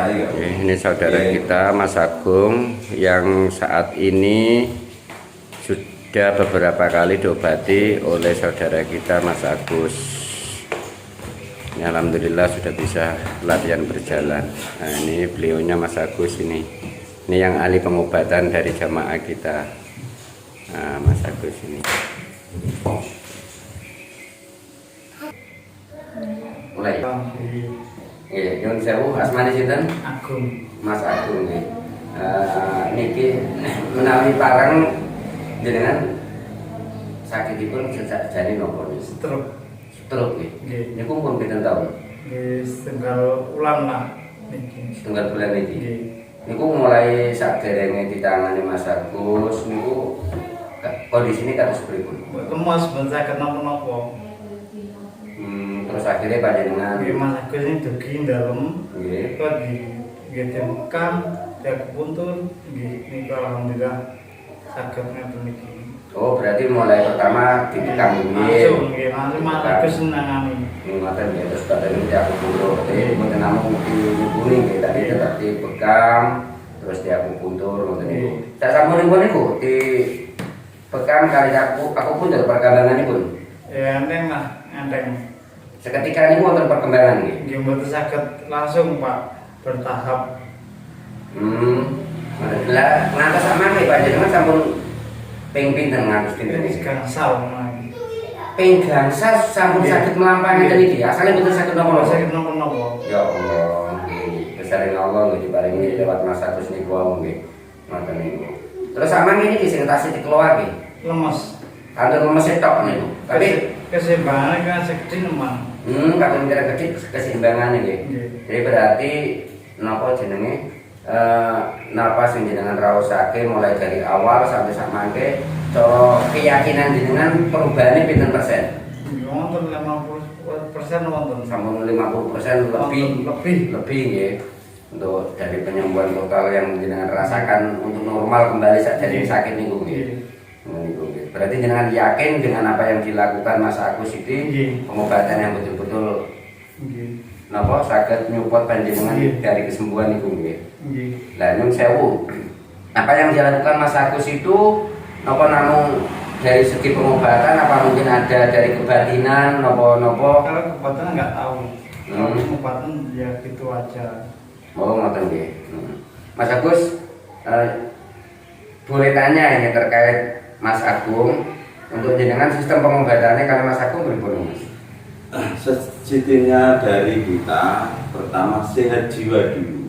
Ini saudara kita Mas Agung yang saat ini sudah beberapa kali diobati oleh saudara kita Mas Agus. Ini alhamdulillah sudah bisa latihan berjalan. Nah, ini beliaunya Mas Agus ini. Ini yang ahli pengobatan dari jamaah kita. Nah, Mas Agus ini. Mulai. Iya, nyuwun sewu, asmane sinten? Agung. Mas Agung nggih. Niki menawi parang jenengan sakitipun jane napa niki? Stroke. Stroke nggih. Nggih. Niku pun pinten taun? Nggih, setengah ulang lah niki. Setengah bulan niki. Nggih. Niku mulai saderenge ditangani Mas Agus niku kondisine kados pripun? Lemas ben saged napa-napa. Terus akhirnya panjenengan Nggih, Mas Agus ini dugi dalem. nggih. Kok nggih bekam, puntur, nggih niku alhamdulillah saged ngeten niki. Oh, berarti mulai pertama dibekam nggih. Langsung Mas Agus nangani. Ngoten nggih, terus badan ini aku puntur. Jadi mboten namung dihubungi nggih, tadi tetap dibekam, terus diakupuntur ngoten niku. Sak sampun niku dibekam kali aku puntur perkembanganipun. Ya enteng lah, enteng. Seketika niku wonten perkembangan nggih. Nggih mboten saged langsung Pak, bertahap. Lah ngantos sampean nggih panjenengan sampun ping pinten ngantos pinten iki? Gangsal lagi. Ping gangsal sampun saged melampaui ngeten iki. Asale mboten saged napa-napa. Saged napa-napa. Ya Allah, besaring Allah nggih diparingi lewat Mas Agus niku wau nggih. Ngoten niku. Terus sampean iki sing tasih dikeluar nggih. Lemes. Kantor lemes tok niku. Tapi keseimbangan kan segede neman. kadang kira gede keseimbangan nggih. Jadi berarti napa jenenge napa sing jenengan raosake mulai dari awal sampai sak mangke cara keyakinan jenengan perubahannya pinten persen? Wonten 50% wonten. Sampun 50% lebih nggih. Untuk dari penyembuhan total yang jenengan rasakan untuk normal kembali saja dari sakit niku nggih. Berarti jenengan yakin dengan apa yang dilakukan Mas Agus ini pengobatan yang betul-betul napa saged nyupport panjenengan dari kesembuhan niku nggih. Lah nyun sewu. Apa yang dilakukan Mas Agus itu napa namung dari segi pengobatan apa mungkin ada dari kebatinan napa-napa? Kalau kebatinan enggak tahu. Kalau pengobatan ya gitu aja. Oh ngoten nggih. Mas Agus boleh tanya ini terkait Mas Agung untuk jenengan sistem pengobatannya kalau Mas Agung berapa Mas? Sejatinya dari kita pertama sehat jiwa dulu.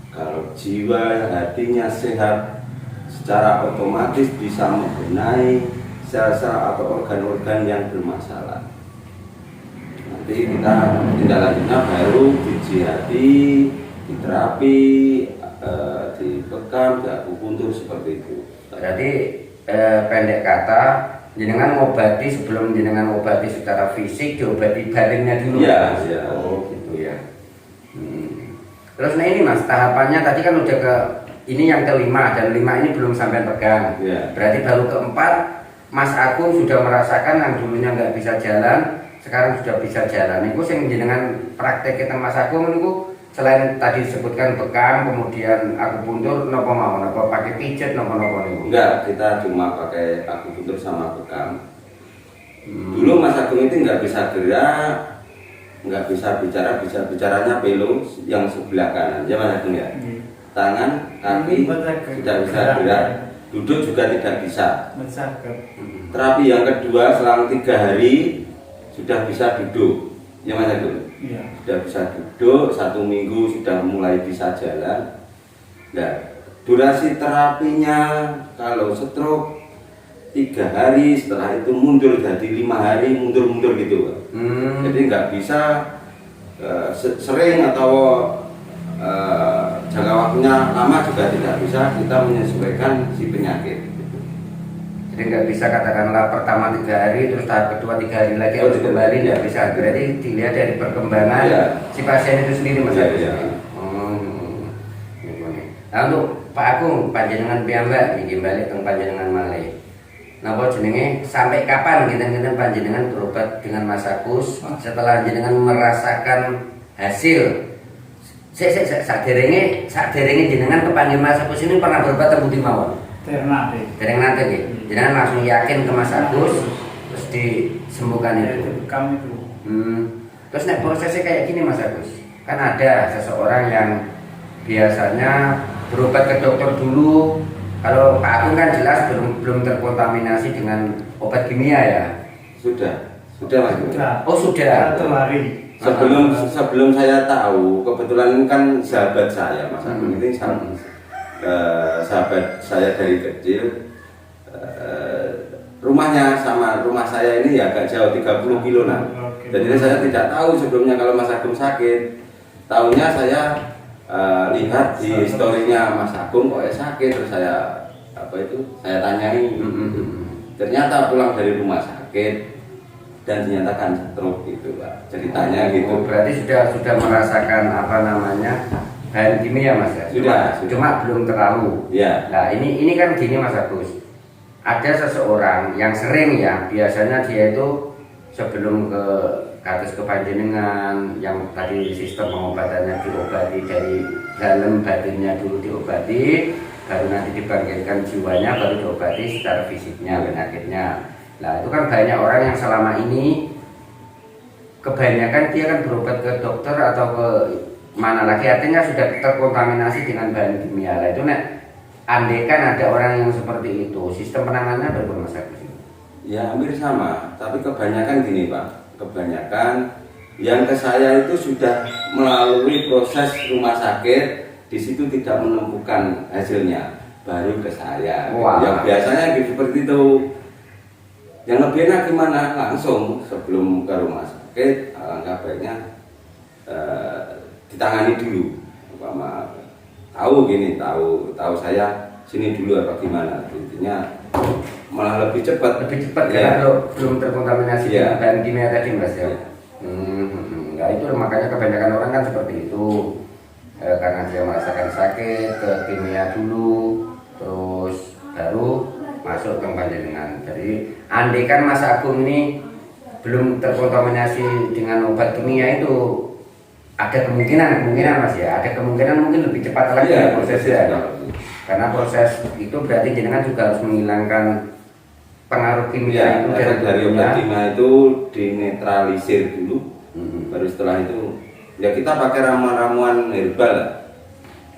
Kalau jiwa hatinya sehat, secara otomatis bisa membenahi sel-sel atau organ-organ yang bermasalah. Nanti kita tindak lanjutnya baru dijihati, diterapi, dibekam, diakupuntur seperti itu. Berarti pendek kata jenengan ngobati sebelum jenengan ngobati secara fisik diobati batinnya dulu. Ya, Mas? ya. Oh gitu ya. Terus nah ini Mas tahapannya tadi kan udah ke ini yang kelima dan 5 ini belum sampai pegang. Ya. Berarti baru keempat Mas Agung sudah merasakan yang dulunya nggak bisa jalan sekarang sudah bisa jalan. Itu sing jenengan praktek kita Mas Agung niku selain tadi disebutkan bekam, kemudian akupuntur, nopo mau, nopo pakai pijet, nopo niku. Enggak, kita cuma pakai akupuntur sama bekam. Dulu Mas Agung itu nggak bisa gerak, nggak bisa bicara, bisa bicaranya pelu yang sebelah kanan, ya Mas Agung ya. Tangan, kaki tidak bisa gerak, duduk juga tidak bisa. Terapi yang kedua selang 3 hari sudah bisa duduk, ya Mas Agung. Iya. Sudah bisa duduk, 1 minggu sudah mulai bisa jalan. Nah, durasi terapinya kalau stroke 3 hari, setelah itu mundur jadi 5 hari, mundur gitu. Jadi nggak bisa sering atau jangka waktunya lama juga tidak bisa, kita menyesuaikan si penyakit. Jadi nggak bisa katakanlah pertama 3 hari terus tahap kedua 3 hari lagi harus kembali, nggak bisa. Berarti dilihat dari perkembangan si pasien itu sendiri Mas Agus. Nah untuk Pak Agung panjenengan piyambak iki balik teng panjenengan malih. Napa jenenge sampai kapan kita panjenengan berobat dengan Mas Agus setelah jenengan merasakan hasil Saderenge jenengan kepanggil Mas Agus ini pernah berobat teng pundi mawon? Ternate. Dereng nate nggih. Jenengan langsung yakin ke Mas Agus terus disembuhkan itu. Kami itu. Terus nek prosesnya kayak gini Mas Agus. Kan ada seseorang yang biasanya berobat ke dokter dulu. Kalau Pak Agung kan jelas belum terkontaminasi dengan obat kimia ya. Sudah Mas. Sudah. Oh sudah. 1 hari. Sebelum saya tahu, kebetulan kan sahabat saya Mas Agung ini sahabat saya dari kecil. Rumahnya sama rumah saya ini ya agak jauh 30 kiloan. Jadi saya tidak tahu sebelumnya kalau Mas Agung sakit. Tahunya saya lihat di historinya Mas Agung kok sakit, terus saya tanyai. Ternyata pulang dari rumah sakit dan dinyatakan stroke gitu Pak. Ceritanya gitu. Berarti sudah merasakan bahan kimia Mas ya? Cuma belum terlalu. Ya. Nah ini kan gini Mas Agus. Ada seseorang yang sering ya, biasanya dia itu sebelum ke kados kepanjenengan yang tadi sistem pengobatannya diobati dari dalam batinnya dulu diobati, baru nanti dibangkitkan jiwanya, baru diobati secara fisiknya penyakitnya. Nah itu kan banyak orang yang selama ini kebanyakan dia kan berobat ke dokter atau ke mana lagi, artinya sudah terkontaminasi dengan bahan kimia. Nah itu andaikan ada orang yang seperti itu, sistem penanganannya bagaimana Mas Agus? Ya hampir sama, tapi kebanyakan gini Pak, kebanyakan yang ke saya itu sudah melalui proses rumah sakit, di situ tidak menemukan hasilnya, baru ke saya. Wah. Yang biasanya gitu seperti itu. Yang lebih enak gimana? Langsung sebelum ke rumah sakit, alangkah baiknya ditangani dulu. Tahu saya sini dulu apa gimana? Intinya malah lebih cepat ya. Karena kalau belum terkontaminasi dengan bahan kimia tadi Mas ya. Nah itu makanya kebanyakan orang kan seperti itu, karena dia merasakan sakit ke kimia dulu, terus baru masuk ke panjenengan. Jadi andai kan Mas Agung ini belum terkontaminasi dengan obat kimia itu, ada kemungkinan Mas ya, ada kemungkinan mungkin lebih cepat lagi prosesnya. Karena proses itu berarti jenengan juga harus menghilangkan pengaruh kimia itu dari obat kimia itu dinetralisir dulu. Baru setelah itu ya kita pakai ramuan-ramuan herbal lah.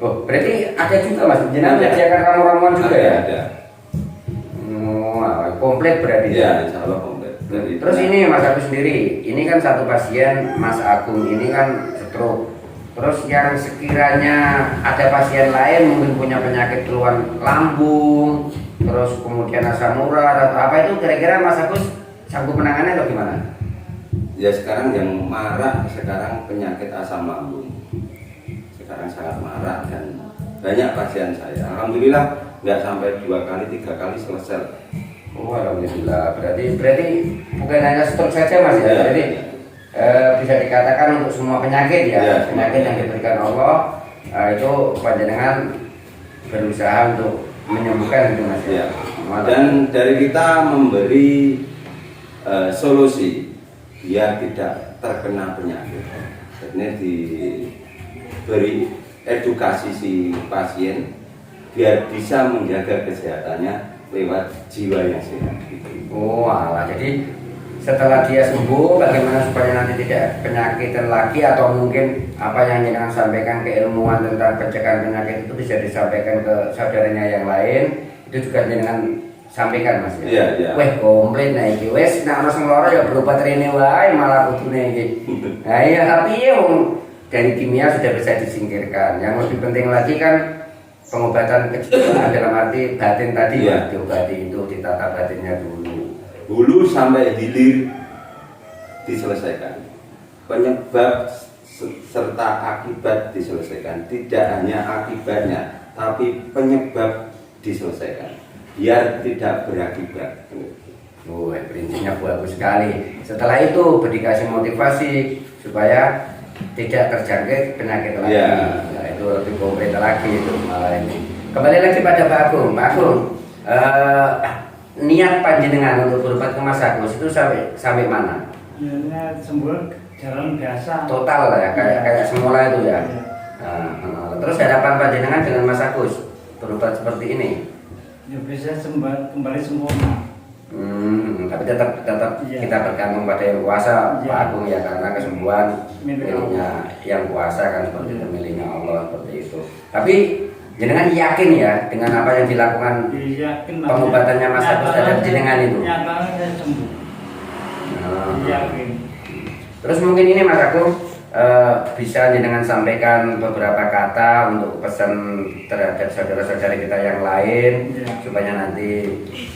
Oh berarti ada juga Mas, jenengan menyediakan ramuan-ramuan juga ya? Ada. Komplit berarti ya? Insya Allah komplit. Terus ini Mas Agus sendiri, ini kan satu pasien Mas Agung ini kan stroke. Terus yang sekiranya ada pasien lain mungkin punya penyakit keluhan lambung, terus kemudian asam urat atau apa itu, kira-kira Mas Agus sanggup menangannya atau gimana? Ya sekarang yang marak sekarang penyakit asam lambung. Sekarang sangat marak dan banyak pasien saya. Alhamdulillah nggak sampai 2 kali 3 kali selesai. Oh alhamdulillah. Berarti bukan hanya stroke saja Mas ya. Jadi bisa dikatakan untuk semua penyakit ya, penyakit yang diberikan Allah itu panjenengan berusaha untuk menyembuhkan itu Mas ya. Dan dari kita memberi solusi biar tidak terkena penyakit. Jadi diberi edukasi si pasien biar bisa menjaga kesehatannya lewat jiwa yang sehat. Oh alah, jadi setelah dia sembuh bagaimana supaya nanti tidak penyakitan lagi, atau mungkin apa yang jenengan sampaikan keilmuan tentang pencegahan penyakit itu bisa disampaikan ke saudaranya yang lain, itu juga jenengan sampaikan Mas ya. Iya. Weh komplit nah iki wis nek ana sing lara ya berobat rene wae malah kudune iki. Nah iya tapi dari kimia sudah bisa disingkirkan. Yang lebih penting lagi kan pengobatan kejiwaan dalam arti batin tadi ya, diobati itu, ditata batinnya dulu. Hulu sampai hilir diselesaikan. Penyebab serta akibat diselesaikan. Tidak hanya akibatnya, tapi penyebab diselesaikan. Biar tidak berakibat. Oh, prinsipnya bagus sekali. Setelah itu berdikasih motivasi supaya tidak terjangkit penyakit lagi. Nah, itu lebih konkret lagi itu malah ini. Kembali lagi pada Pak Agung. Pak Agung, niat panjenengan untuk berobat ke Mas Agus itu sampai mana? Niatnya sembuh jalan biasa. Total lah ya, kayak semula itu ya. Terus harapan panjenengan dengan Mas Agus berobat seperti ini? Ya bisa kembali sempurna. Tapi tetap Iya. kita bergantung pada yang kuasa, Iya. Pak Agung ya, karena kesembuhan Milik miliknya yang kuasa kan, seperti itu, miliknya Allah seperti itu. Tapi jenengan yakin ya dengan apa yang dilakukan Yakin pengobatannya Mas Agus terhadap jenengan itu? Nyatanya saya sembuh. Nah, Yakin. Terus mungkin ini Mas Agung bisa jenengan sampaikan beberapa kata untuk pesan terhadap saudara-saudari kita yang lain, Iya. supaya nanti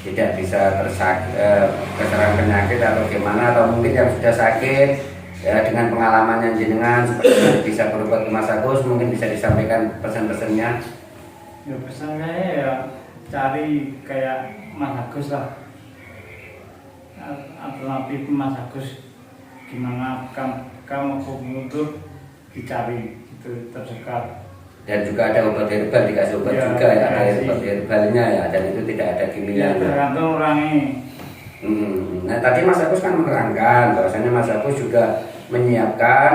tidak bisa keserang penyakit atau gimana, atau mungkin yang sudah sakit ya, dengan pengalamannya jenengan supaya nanti bisa berobat ke Mas Agus, mungkin bisa disampaikan pesan-pesannya. Ya pesan saya ya cari kayak Mas Agus lah. Alternatif Mas Agus gimana kamu mundur dicari itu terdekat. Dan juga ada obat herbal, dikasih obat Ya, juga ya, ada dikasih. obat herbalnya ya, dan itu tidak ada Ya kimianya. tergantung orangnya. Nah tadi Mas Agus kan menerangkan bahwasanya Mas Agus juga menyiapkan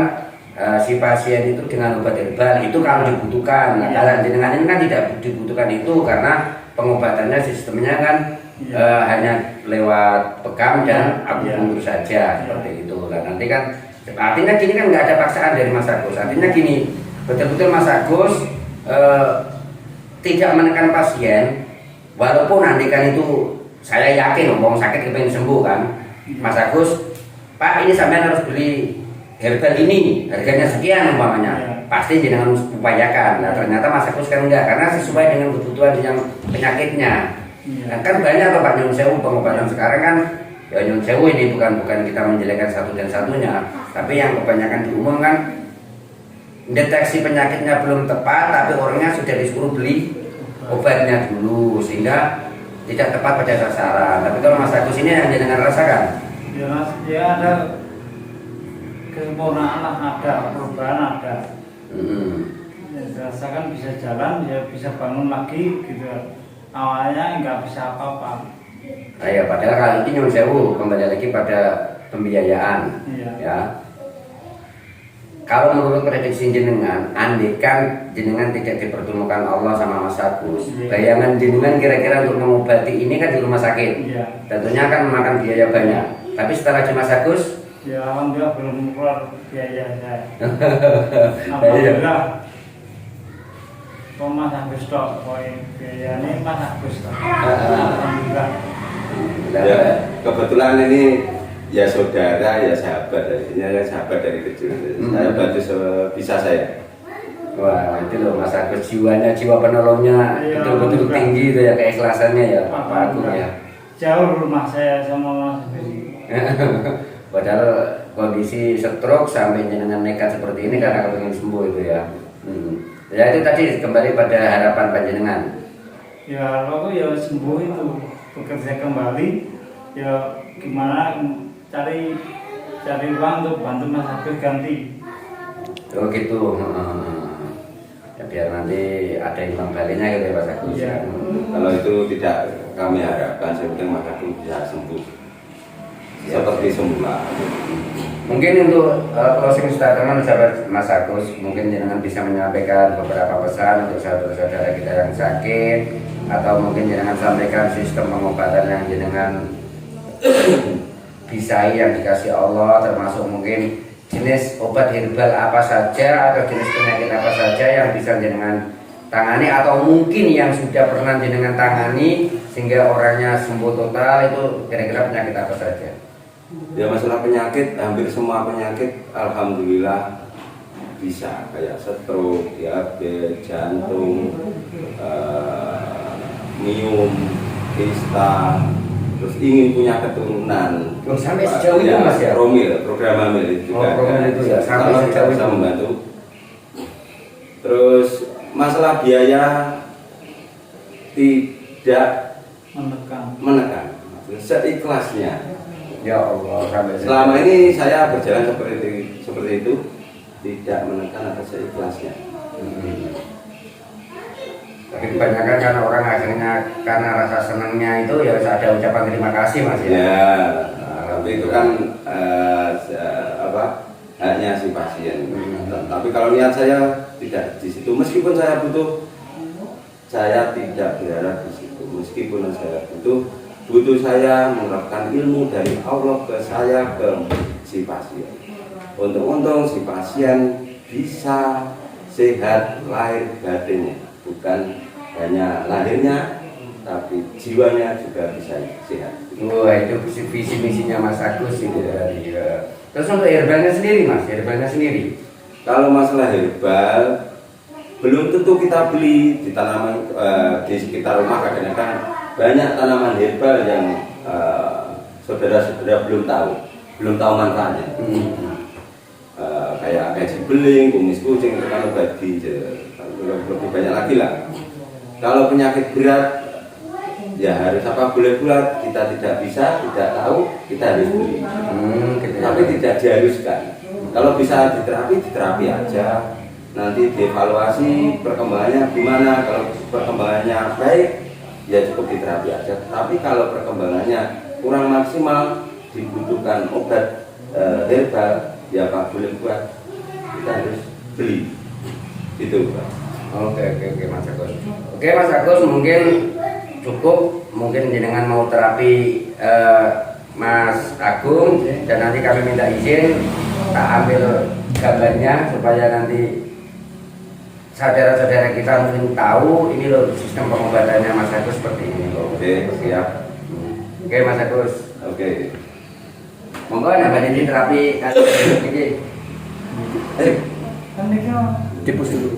si pasien itu dengan obat herbal itu kalau dibutuhkan. Nah, Iya. kalau jenengan ini kan tidak dibutuhkan itu karena pengobatannya sistemnya kan Iya. hanya lewat bekam dan akupunktur Iya. saja seperti itu. Nah, nanti kan artinya gini kan nggak ada paksaan dari Mas Agus. Artinya gini, betul-betul Mas Agus tidak menekan pasien, walaupun nanti kan itu saya yakin orang sakit kepengen sembuh kan. Mas Agus, Pak ini sampean harus beli herbal ini, harganya sekian umpamanya. Iya. Pasti jenengan upayakan. Nah ternyata Mas Agus kan enggak, karena sesuai dengan kebutuhan yang penyakitnya. Iya. Nah, kan banyak tuh Pak Nyun Sewu pengobatan sekarang kan. Ya Nyun Sewu ini bukan kita menjelekkan satu dan satunya, tapi yang kebanyakan di umum kan deteksi penyakitnya belum tepat, tapi orangnya sudah disuruh beli obatnya dulu sehingga tidak tepat pada sasaran. Tapi kalau Mas Agus ini yang jenengan rasakan, Ya ada kesempurnaan lah, ada perubahan ada. Ya, dirasakan bisa jalan, ya bisa bangun lagi gitu. Awalnya nggak bisa apa-apa. Nah, ya padahal kali ini Nyun Sewu kembali lagi pada pembiayaan. Iya. Ya. Kalau menurut prediksi jenengan, andikan jenengan tidak dipertemukan Allah sama Mas Agus, Iya. bayangan jenengan kira-kira untuk mengobati ini kan di rumah sakit. Iya. Tentunya akan memakan biaya banyak. Tapi setelah di Mas Agus, Ya alhamdulillah belum keluar biaya saya. iya. Alhamdulillah. Kok Mas Agus tok, biayanya Mas Agus tok. Alhamdulillah. Ya, kebetulan ini ya saudara ya sahabat, ini ya sahabat dari kecil. Saya bantu sebisa saya. Wah itu loh Mas Agus, jiwa penolongnya Iya, betul-betul alhamdulillah. tinggi itu ya, keikhlasannya ya Pak Agung ya. Jauh rumah saya sama Mas Agus. Padahal kondisi stroke sampai jenengan nekat seperti ini karena kepingin sembuh itu ya. Ya itu tadi kembali pada harapan panjenengan. Ya kalau ya sembuh itu bekerja kembali, ya gimana cari uang untuk bantu Mas Agus ganti. Oh gitu. Ya biar nanti ada imbang baliknya gitu ya Mas Agus. Iya. Kalau itu tidak kami harapkan, sebetulnya maka itu bisa sembuh seperti semula. Mungkin untuk closing statement sahabat Mas Agus, mungkin jenengan bisa menyampaikan beberapa pesan untuk saudara-saudara kita yang sakit, atau mungkin jenengan sampaikan sistem pengobatan yang jenengan bisa yang dikasih Allah, termasuk mungkin jenis obat herbal apa saja atau jenis penyakit apa saja yang bisa jenengan tangani, atau mungkin yang sudah pernah jenengan tangani sehingga orangnya sembuh total, itu kira-kira penyakit apa saja? Ya masalah penyakit, hampir semua penyakit alhamdulillah bisa, kayak stroke, diabetes, jantung, miom, kista, terus ingin punya keturunan. Oh, sampai sejauh itu Mas ya? Promil, program hamil juga. Promil itu ya, sampai Kalau sejauh bisa itu. membantu. Terus masalah biaya tidak menekan, seikhlasnya. Ya Allah, sampai Selama ini saya berjalan seperti itu, tidak menekan atau seikhlasnya. Tapi kebanyakan karena orang akhirnya karena rasa senangnya itu ya ada ucapan terima kasih Mas ya. Ya, tapi itu kan haknya si pasien. Tapi kalau niat saya tidak di situ, meskipun saya butuh, saya tidak berharap di situ. Meskipun saya butuh saya menerapkan ilmu dari Allah ke saya ke si pasien. Untung-untung si pasien bisa sehat lahir batinnya, bukan hanya lahirnya, tapi jiwanya juga bisa sehat. Wah, itu visi misinya Mas Agus itu tadi. Terus untuk herbalnya sendiri Mas, herbalnya sendiri. Kalau masalah herbal, belum tentu kita beli di tanaman di sekitar rumah. Kadang-kadang banyak tanaman herbal yang saudara-saudara belum tahu manfaatnya. Kayak gaji beling, kumis kucing itu kan obat ginjal. Lebih banyak lagi lah. Kalau penyakit berat, ya harus apa boleh buat, kita tidak bisa, tidak tahu, kita harus beli. Tapi tidak diharuskan. Kalau bisa diterapi aja. Nanti dievaluasi perkembangannya gimana. Kalau perkembangannya baik, ya cukup diterapi aja. Tapi kalau perkembangannya kurang maksimal, dibutuhkan obat herbal, ya Pak boleh buat, kita harus beli. Itu Pak. Oke Mas Agus. Oke Mas Agus, mungkin cukup, mungkin jenengan mau terapi Mas Agung, dan nanti kami minta izin tak ambil gambarnya supaya nanti saudara-saudara kita mungkin tahu ini loh sistem pengobatannya Mas Agus seperti ini loh. Oke, siap. Oke Mas Agus. Oke. Monggo nambah ini terapi ini. Kan ini Dipus dulu.